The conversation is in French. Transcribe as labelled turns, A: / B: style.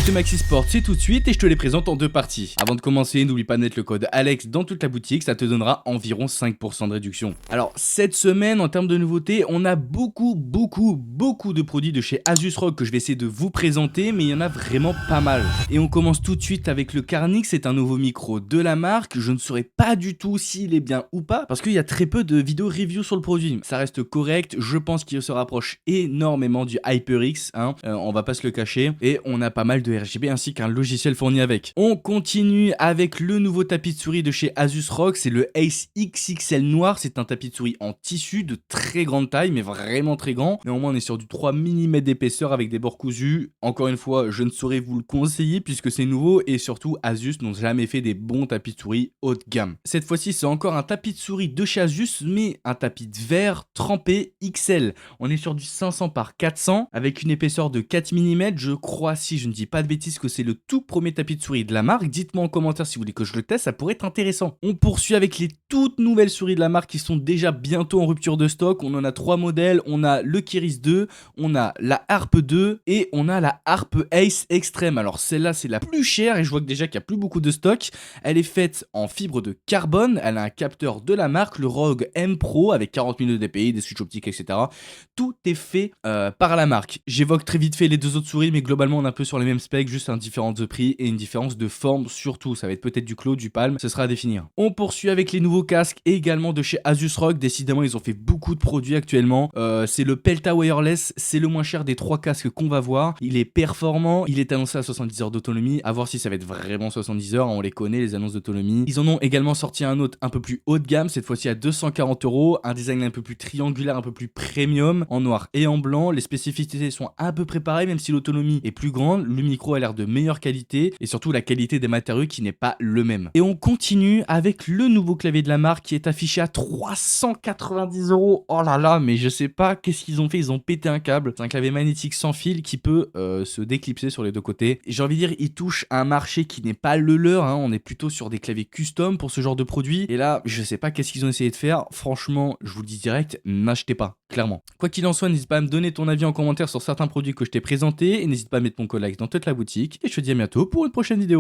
A: nouveautés Maxi Sport, c'est tout de suite et je te les présente en deux parties. Avant de commencer, n'oublie pas de mettre le code ALEX dans toute la boutique, ça te donnera environ 5% de réduction. Alors, cette semaine, en termes de nouveautés, on a beaucoup de produits de chez Asus ROG que je vais essayer de vous présenter, mais il y en a vraiment pas mal. Et on commence tout de suite avec le Carnix, c'est un nouveau micro de la marque. Je ne saurais pas du tout s'il est bien ou pas, parce qu'il y a très peu de vidéos review sur le produit. Ça reste correct, je pense qu'il se rapproche énormément du HyperX, hein, on va pas se le cacher, et on a pas mal de RGB ainsi qu'un logiciel fourni avec. On continue avec le nouveau tapis de souris de chez Asus ROG, c'est le Ace XXL noir, c'est un tapis de souris en tissu de très grande taille, mais vraiment très grand. Néanmoins on est sur du 3 mm d'épaisseur avec des bords cousus. Encore une fois, je ne saurais vous le conseiller puisque c'est nouveau et surtout Asus n'ont jamais fait des bons tapis de souris haut de gamme. Cette fois-ci c'est encore un tapis de souris de chez Asus, mais un tapis de verre trempé XL. On est sur du 500 par 400 avec une épaisseur de 4 mm. Je crois, si je ne dis pas de bêtises, que c'est le tout premier tapis de souris de la marque. Dites-moi en commentaire si vous voulez que je le teste, ça pourrait être intéressant. On poursuit avec les toutes nouvelles souris de la marque qui sont déjà bientôt en rupture de stock. On en a 3 modèles, on a le Kiris 2, on a la Harp 2 et on a la Harp Ace Extreme. Alors celle-là c'est la plus chère et je vois que déjà qu'il n'y a plus beaucoup de stock. Elle est faite en fibre de carbone, elle a un capteur de la marque, le ROG M Pro avec 40 000 de DPI, des switches optiques, etc. Tout est fait par la marque. J'évoque très vite fait les deux autres souris, mais globalement on est un peu sur les mêmes specs, juste une différence de prix et une différence de forme surtout. Ça va être peut-être du Claw, du Palm, ce sera à définir. On poursuit avec les nouveaux casques également de chez Asus ROG. Décidément ils ont fait beaucoup de produits actuellement. C'est le Pelta Wireless, c'est le moins cher des 3 casques qu'on va voir. Il est performant, il est annoncé à 70 heures d'autonomie. À voir si ça va être vraiment 70 heures, on les connaît les annonces d'autonomie. Ils en ont également sorti un autre un peu plus haut de gamme, cette fois-ci à 240 €, un design un peu plus triangulaire, un peu plus premium, en noir et en blanc. Les spécificités sont à peu près pareilles, même si l'autonomie est plus grande. Le micro a l'air de meilleure qualité et surtout la qualité des matériaux qui n'est pas le même. Et on continue avec le nouveau clavier de la marque qui est affiché à 390 €. Oh là là, mais je sais pas qu'est-ce qu'ils ont fait, ils ont pété un câble. C'est un clavier magnétique sans fil qui peut se déclipser sur les deux côtés. Et j'ai envie de dire, il touche à un marché qui n'est pas le leur, hein. On est plutôt sur des claviers custom pour ce genre de produit. Et là, je sais pas qu'est-ce qu'ils ont essayé de faire. Franchement, je vous le dis direct, n'achetez pas, clairement. Quoi qu'il en soit, n'hésite pas à me donner ton avis en commentaire sur certains produits que je t'ai présentés et n'hésite pas à mettre mon code like dans toute la boutique. Et je te dis à bientôt pour une prochaine vidéo.